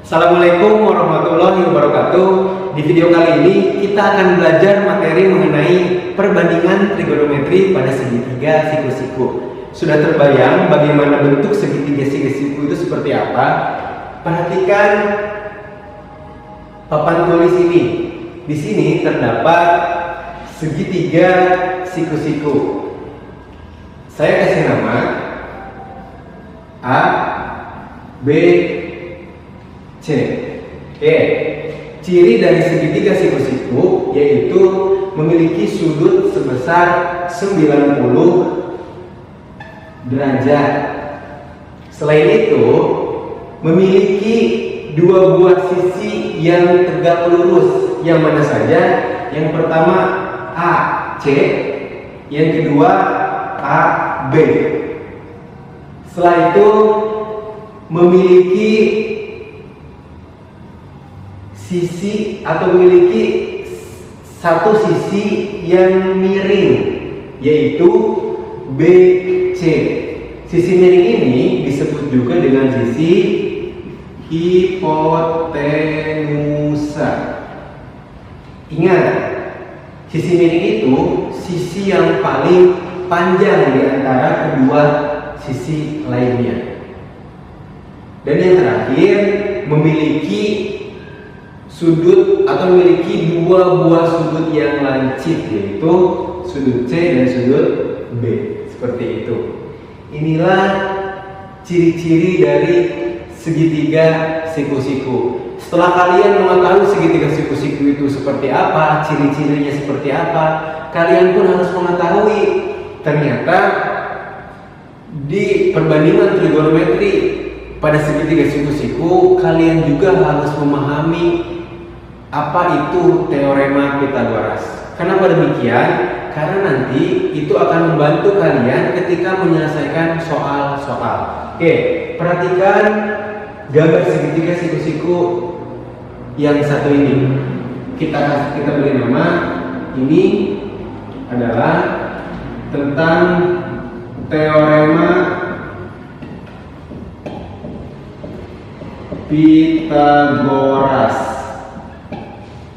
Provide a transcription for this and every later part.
Assalamualaikum warahmatullahi wabarakatuh. Di video kali ini kita akan belajar materi mengenai perbandingan trigonometri pada segitiga siku-siku. Sudah terbayang bagaimana bentuk segitiga siku-siku itu seperti apa? Perhatikan papan tulis ini. Di sini terdapat segitiga siku-siku. Saya kasih nama A, B, C. Oke. Ciri dari segitiga siku-siku yaitu memiliki sudut sebesar 90 derajat. Selain itu, memiliki dua buah sisi yang tegak lurus. Yang mana saja? Yang pertama A, C. Yang kedua A, B. Setelah itu memiliki sisi atau memiliki satu sisi yang miring, yaitu BC. Sisi miring ini disebut juga dengan sisi hipotenusa. Ingat, sisi miring itu sisi yang paling panjang di antara kedua sisi lainnya. Dan yang terakhir, memiliki sudut atau memiliki dua buah sudut yang lancip, yaitu sudut C dan sudut B. Seperti itu. Inilah ciri-ciri dari segitiga siku-siku. Setelah kalian mengetahui segitiga siku-siku itu seperti apa, ciri-cirinya seperti apa, kalian pun harus mengetahui ternyata di perbandingan trigonometri pada segitiga siku-siku kalian juga harus memahami apa itu teorema Pythagoras. Kenapa demikian? Karena nanti itu akan membantu kalian ketika menyelesaikan soal-soal. Oke, perhatikan gambar segitiga siku-siku yang satu ini. Kita beri nama. Ini adalah tentang teorema Pythagoras.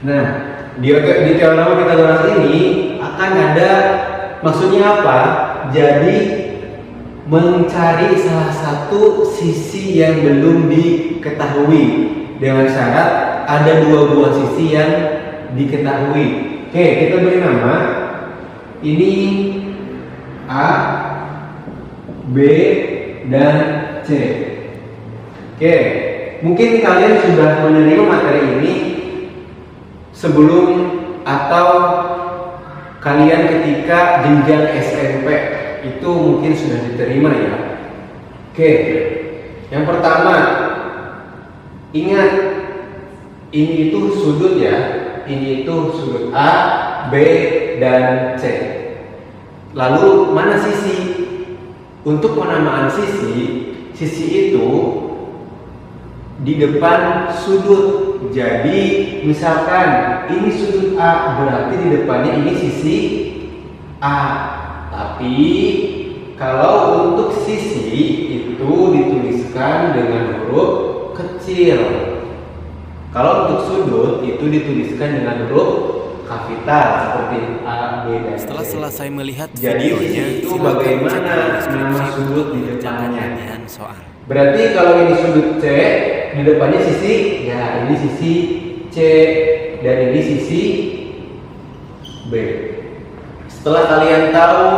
Nah, di teorema Pythagoras ini akan ada, maksudnya apa? Jadi mencari salah satu sisi yang belum diketahui dengan syarat ada dua buah sisi yang diketahui. Oke, kita beri nama. Ini A, B, dan C. Oke, mungkin kalian sudah menerima materi ini sebelum atau kalian ketika jenjang SMP itu mungkin sudah diterima ya. Oke, yang pertama, ingat ini itu sudut ya. Ini itu sudut A, B, dan C. Lalu mana sisi? Untuk penamaan sisi itu di depan sudut. Jadi misalkan ini sudut A, berarti di depannya ini sisi A. Tapi kalau untuk sisi itu dituliskan dengan huruf kecil. Kalau untuk sudut itu dituliskan dengan huruf kapital seperti A, B, dan C. Setelah selesai melihat Jadi videonya, itu bagaimana nama sudut di depannya. soal. Berarti kalau ini sudut C, di depannya sisi, ya ini sisi C, dan ini sisi B. Setelah kalian tahu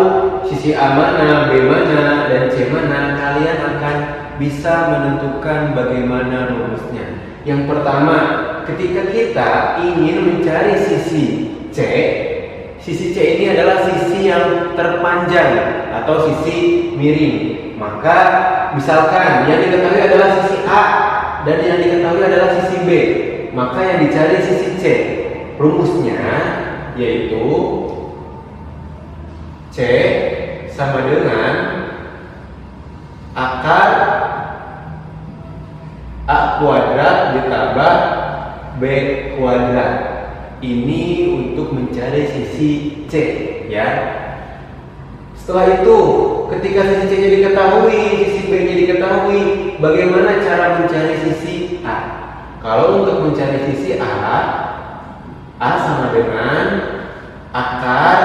sisi A mana, B mana, dan C mana, kalian akan bisa menentukan bagaimana rumusnya. Yang pertama, ketika kita ingin mencari sisi C ini adalah sisi yang terpanjang atau sisi miring. Maka misalkan yang diketahui adalah sisi A dan yang diketahui adalah sisi B, maka yang dicari sisi C. Rumusnya yaitu C sama dengan akar A kuadrat ditambah B kuadrat. Ini untuk mencari sisi C ya. Setelah itu, ketika sisi C-nya diketahui, sisi B-nya diketahui, bagaimana cara mencari sisi A? kalau untuk mencari sisi A sama dengan akar,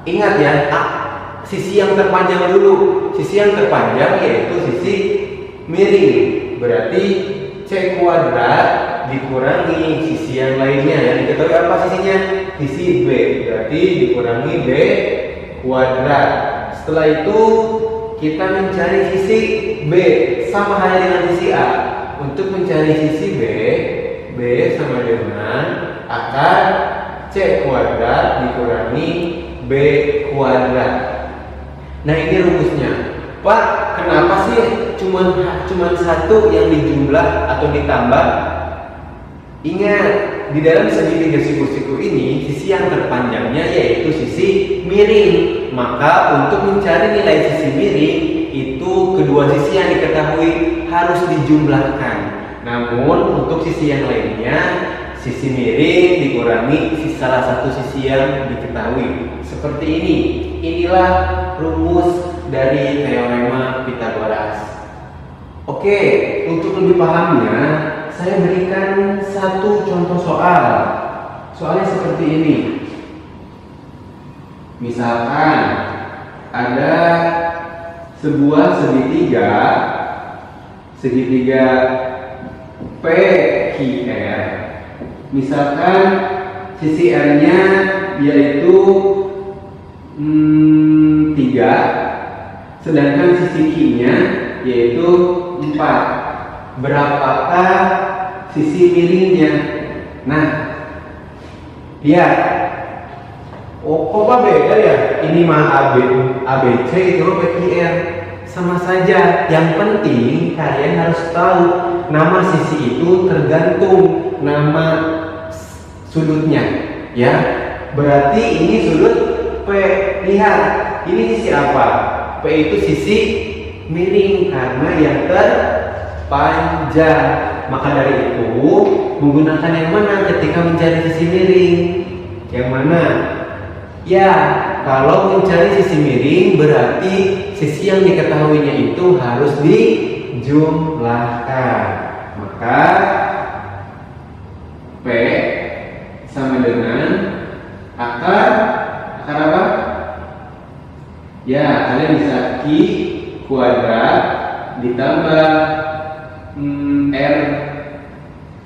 ingat ya, sisi yang terpanjang dulu. Sisi yang terpanjang yaitu sisi miring. Berarti C kuadrat dikurangi sisi yang lainnya. Yang diketahui apa sisinya? Sisi B. Berarti dikurangi B kuadrat. Setelah itu kita mencari sisi B, sama halnya dengan sisi A. Untuk mencari sisi B sama dengan akar C kuadrat dikurangi B kuadrat. Nah, ini rumusnya. Pak, kenapa sih cuman satu yang dijumlah atau ditambah? Ingat, di dalam segitiga siku-siku ini, sisi yang terpanjangnya yaitu sisi miring. Maka untuk mencari nilai sisi miring, itu kedua sisi yang diketahui harus dijumlahkan. Namun untuk sisi yang lainnya, sisi miring dikurangi salah satu sisi yang diketahui. Seperti ini. Inilah rumus dari teorema Pythagoras. Oke, untuk lebih pahamnya, saya berikan satu contoh soal. Soalnya seperti ini. Misalkan ada sebuah segitiga PQR. Misalkan sisi R-nya yaitu 3, sedangkan sisi Q-nya yaitu 4. Berapakah sisi miringnya? Nah, lihat. Oh, kok beda ya? Ini mah ABC, itu PQR. Sama saja. Yang penting kalian harus tahu nama sisi itu tergantung nama sudutnya, ya. Berarti ini sudut P. Lihat, ini sisi apa? P itu sisi miring karena yang terpanjang. Maka dari itu menggunakan yang mana ketika mencari sisi miring? Yang mana? Ya, kalau mencari sisi miring berarti sisi yang diketahuinya itu harus dijumlahkan. Maka P sama dengan akar apa? Ya, kalian bisa Q kuadrat ditambah R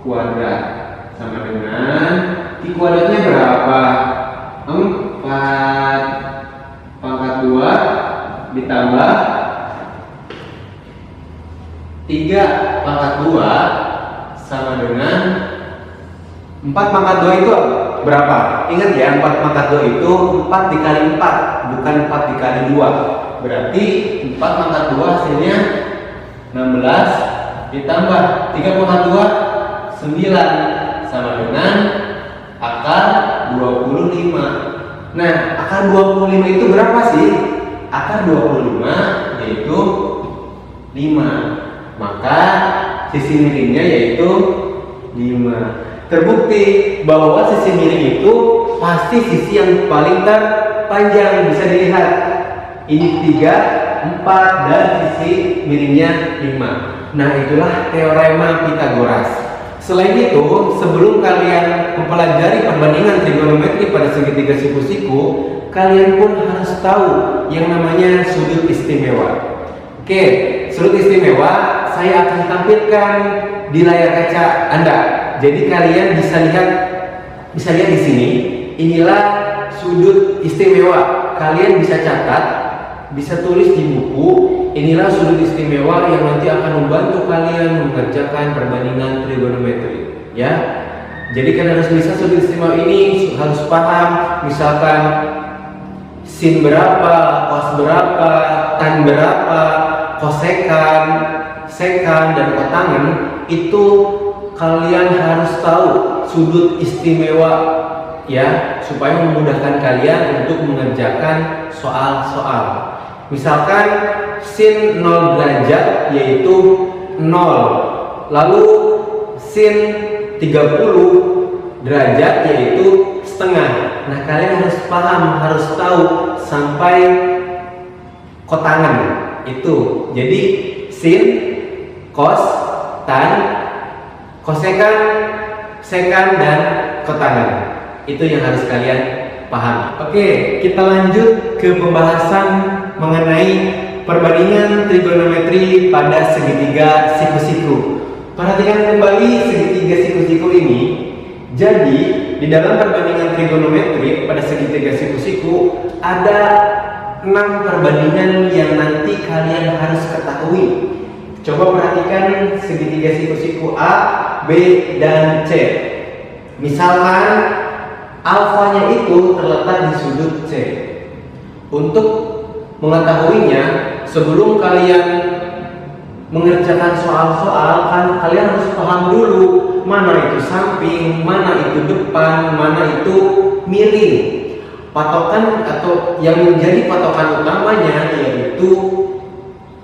kuadrat sama dengan Q kuadratnya berapa? 4 pangkat 2 ditambah 3 pangkat 2 sama dengan 4 pangkat 2 itu berapa? Ingat ya, 4 pangkat 2 itu 4 dikali 4, bukan 4 dikali 2. Berarti 4 pangkat 2 hasilnya 16 ditambah 3 pangkat 2 9 sama dengan akar 25. Nah, akar 25 itu berapa sih? Akar 25 yaitu 5. Maka sisi miringnya yaitu 5. Terbukti bahwa sisi miring itu pasti sisi yang paling terpanjang. Bisa dilihat, ini 3, 4 dan sisi miringnya 5. Nah, itulah teorema Pythagoras. Selain itu, sebelum kalian mempelajari perbandingan trigonometri pada segitiga siku-siku, kalian pun harus tahu yang namanya sudut istimewa. Oke, sudut istimewa saya akan tampilkan di layar kaca Anda. Jadi kalian bisa lihat di sini. Inilah sudut istimewa. Kalian bisa catat, bisa tulis di buku. Inilah sudut istimewa yang nanti akan membantu kalian mengerjakan perbandingan trigonometri, ya. Jadi kalian harus bisa sudut istimewa ini, harus paham. Misalkan sin berapa, cos berapa, tan berapa, kosekan, sekan dan kotangan, itu kalian harus tahu sudut istimewa, ya, supaya memudahkan kalian untuk mengerjakan soal-soal. Misalkan sin 0 derajat yaitu 0, lalu sin 30 derajat yaitu setengah. Nah, kalian harus paham, harus tahu sampai kotangan itu. Jadi sin, cos, tan, kosekan, sekan, dan kotangan. Itu yang harus kalian pahami. Oke, kita lanjut ke pembahasan mengenai perbandingan trigonometri pada segitiga siku-siku. Perhatikan kembali segitiga siku-siku ini. Jadi, di dalam perbandingan trigonometri pada segitiga siku-siku ada 6 perbandingan yang nanti kalian harus ketahui. Coba perhatikan segitiga siku-siku A, B, dan C. Misalkan alfanya itu terletak di sudut C. Untuk mengetahuinya, sebelum kalian mengerjakan soal-soal, kan kalian harus paham dulu mana itu samping, mana itu depan, mana itu miring. Patokan atau yang menjadi patokan utamanya yaitu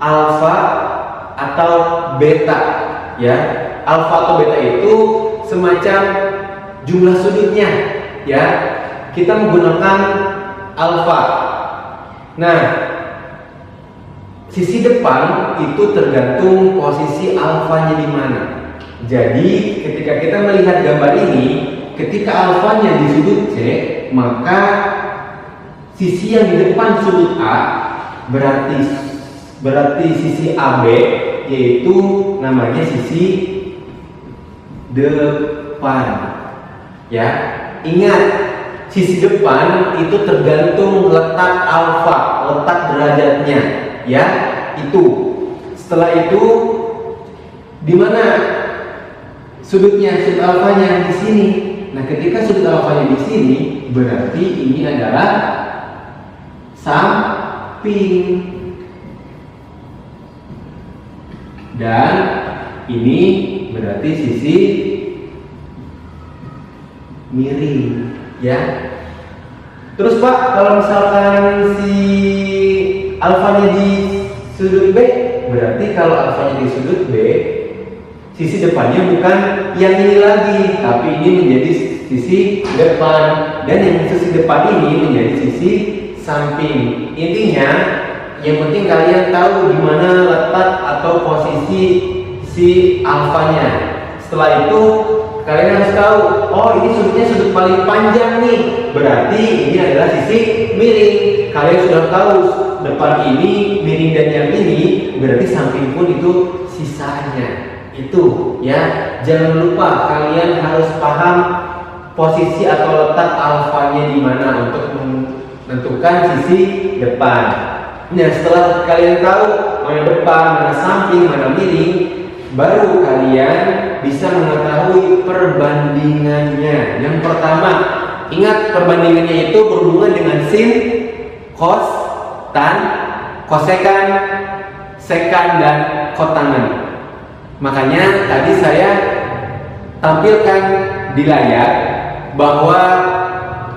alfa atau beta, ya. Alfa atau beta itu semacam jumlah sudutnya, ya. Kita menggunakan alfa. Nah, sisi depan itu tergantung posisi alfanya di mana. Jadi, ketika kita melihat gambar ini, ketika alfanya di sudut C, maka sisi yang di depan sudut A berarti sisi AB, yaitu namanya sisi depan. Ya, ingat, sisi depan itu tergantung letak alfa, letak derajatnya, ya. Itu. Setelah itu di mana sudutnya, sudut alfanya di sini. Nah, ketika sudut alfanya di sini, berarti ini adalah samping. Dan ini berarti sisi miring, ya. Terus Pak, kalau misalkan si alfanya di sudut B, berarti kalau alfanya di sudut B, sisi depannya bukan yang ini lagi, tapi ini menjadi sisi depan, dan yang sisi depan ini menjadi sisi samping. Intinya, yang penting kalian tahu di mana letak atau posisi si alfanya. Setelah itu kalian harus tahu, oh ini sudutnya sudut paling panjang nih, berarti ini adalah sisi miring. Kalian sudah tahu depan ini miring dan yang ini, berarti samping pun itu sisanya. Itu, ya. Jangan lupa kalian harus paham posisi atau letak alfanya di mana untuk menentukan sisi depan. Nah, setelah kalian tahu mana depan, mana samping, mana miring, baru kalian bisa mengetahui perbandingannya. Yang pertama, ingat perbandingannya itu berhubungan dengan sin, cos, tan, kosekan, sekan, dan kotangan. Makanya tadi saya tampilkan di layar bahwa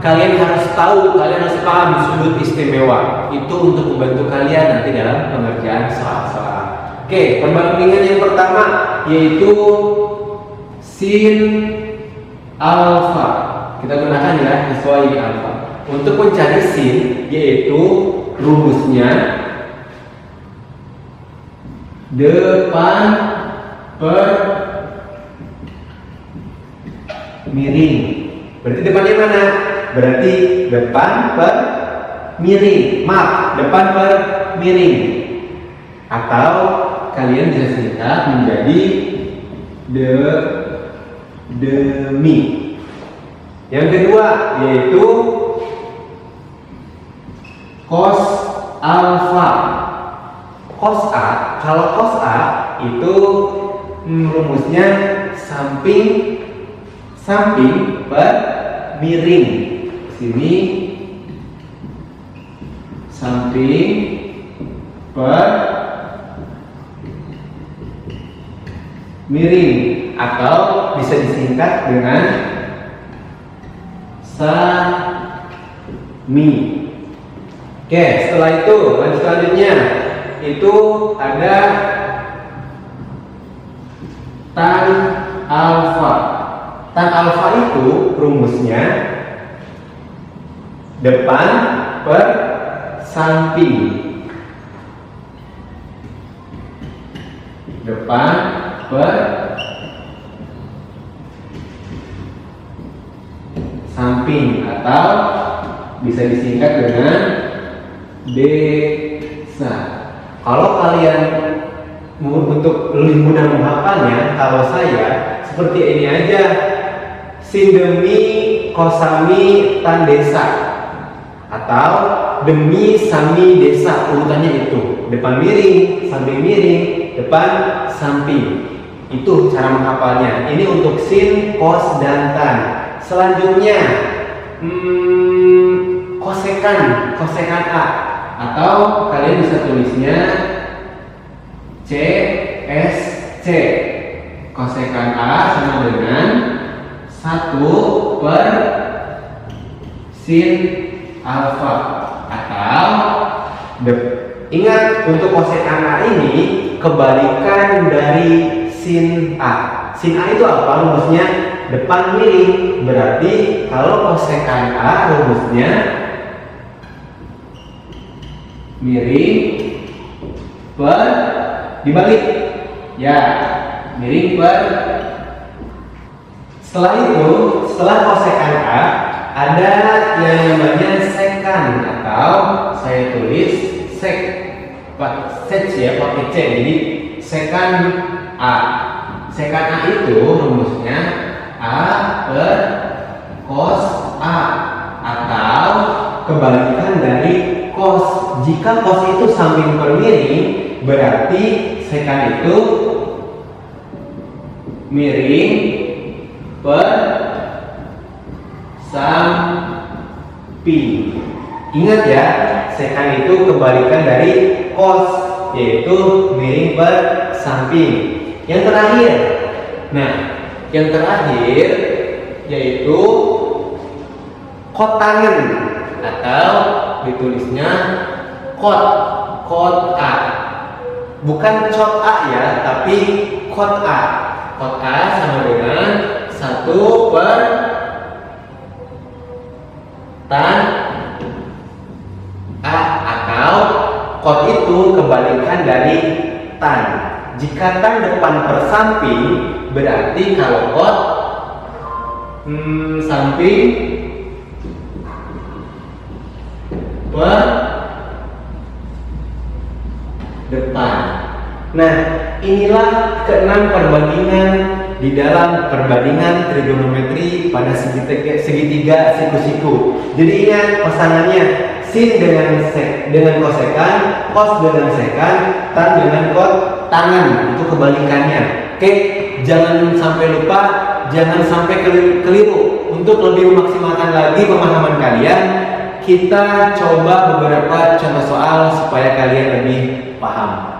kalian harus tahu, kalian harus paham sudut istimewa. Itu untuk membantu kalian nanti dalam pengerjaan soal-soal. Oke, perbandingan yang pertama yaitu sin alfa. Kita gunakan ya sesuai alfa. Untuk mencari sin, yaitu rumusnya depan per miring. Berarti depannya mana? Berarti depan per miring. Maaf, depan per miring. Atau kalian bisa singkat menjadi demi. Yang kedua yaitu cos alfa. Cos A, kalau cos A itu rumusnya samping per miring. Sini samping per miring, atau bisa disingkat dengan sami. Oke, setelah itu lanjut selanjutnya itu ada tan alfa. Tan alfa itu rumusnya depan per samping. Depan per atau bisa disingkat dengan desa. Kalau kalian untuk lebih mudah menghafalnya, kalau saya seperti ini aja, sin demi kosami tan desa, atau demi sami desa, urutannya itu, depan miring, samping miring, depan samping. Itu cara menghafalnya. Ini untuk sin, kos, dan tan. Selanjutnya kosekan A, atau kalian bisa tulisnya CSC. Kosekan A sama dengan 1 per sin alfa, atau ingat, untuk kosekan A ini kebalikan dari sin A. Sin A itu apa? Rumusnya depan miring. Berarti kalau kosekan A rumusnya miring per dibalik. Ya, miring per. Setelah itu, setelah kosekan A ada yang namanya sekan, atau saya tulis sek ya, pakai C. Jadi sekan A. Sekan A itu rumusnya A per cos A, atau kebalikan dari cos. Jika cos itu samping per miring, berarti sekan itu miring per samping. Ingat ya, sekan itu kebalikan dari cos, yaitu miring per samping. Yang terakhir, yang terakhir yaitu kotangan, atau ditulisnya kot A. Bukan cot A ya, tapi kot A. Kot A sama dengan 1 per tan A, atau kot itu kebalikan dari tan. Jika tan depan per samping, berarti kalau kot samping per depan. Nah, inilah keenam perbandingan di dalam perbandingan trigonometri pada segitiga siku-siku. Jadi ingat pasangannya, sin dengan kosekan, cos dengan sekan, tan dengan kot tangan. Itu kebalikannya. Oke, jangan sampai lupa, jangan sampai keliru. Untuk lebih memaksimalkan lagi pemahaman kalian, kita coba beberapa contoh soal supaya kalian lebih paham.